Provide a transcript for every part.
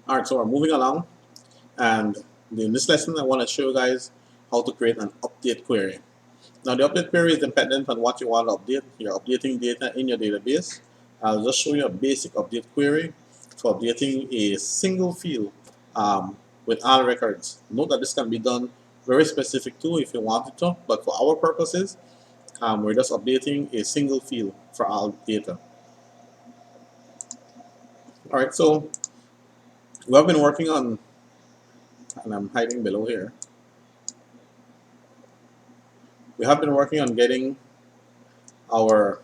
All right, so we're moving along, and in this lesson, I want to show you guys how to create an update query. Now, the update query is dependent on what you want to update. You're updating data in your database. I'll just show you a basic update query for updating a single field with all records. Note that this can be done very specific too if you wanted to, but for our purposes, we're just updating a single field for all data. All right, so we have been working on, and I'm hiding below here. We have been working on getting our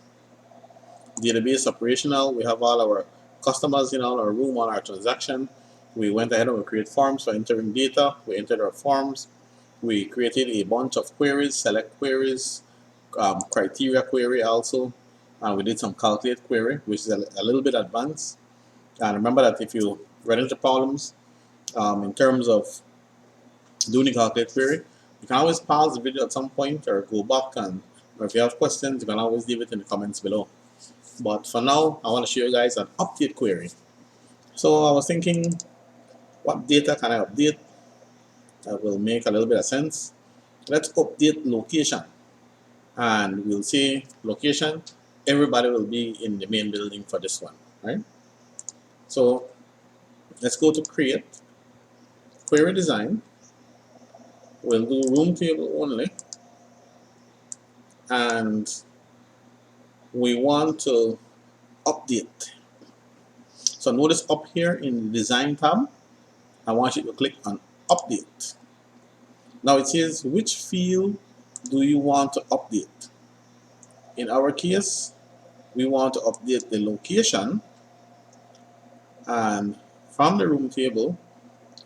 database operational. We have all our customers in our room on our transaction. We went ahead and we create forms for entering data. We entered our forms. We created a bunch of queries, select queries, criteria query also. And we did some calculate query, which is a little bit advanced. And remember that if you run into problems in terms of doing the calculate query, you can always pause the video at some point or go back, and or if you have questions, you can always leave it in the comments below. But for now, I want to show you guys an update query. So I was thinking, what data can I update that will make a little bit of sense? Let's update location. And we'll say location, everybody will be in the main building for this one, right? So let's go to create, query design. We'll do room table only. And we want to update. So notice up here in the design tab, I want you to click on update. Now it says which field do you want to update. In our case, we want to update the location, and from the room table,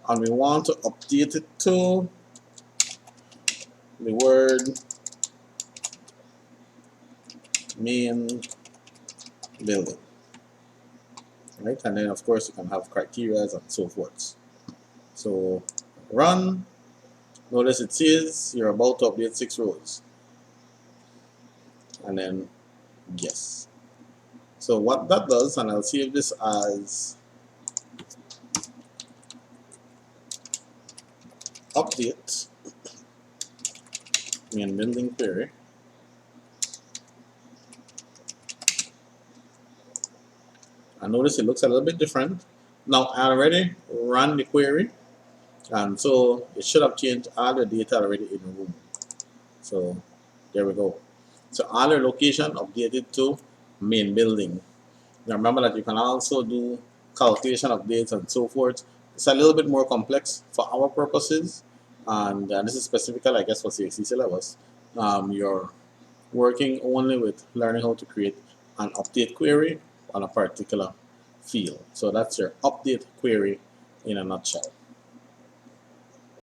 and we want to update it to the word main building, right? And then of course you can have criteria and so forth. So run. Notice it says you're about to update 6 rows, and then yes. So what that does, and I'll save this as update main building query. And notice it looks a little bit different. Now I already ran the query, and so it should have changed all the data already in the room. So there we go. So all your location updated to main building. Now remember that you can also do calculation updates and so forth. It's a little bit more complex for our purposes, and this is specifically, I guess, for CXC syllabus. You're working only with learning how to create an update query on a particular field. So that's your update query in a nutshell.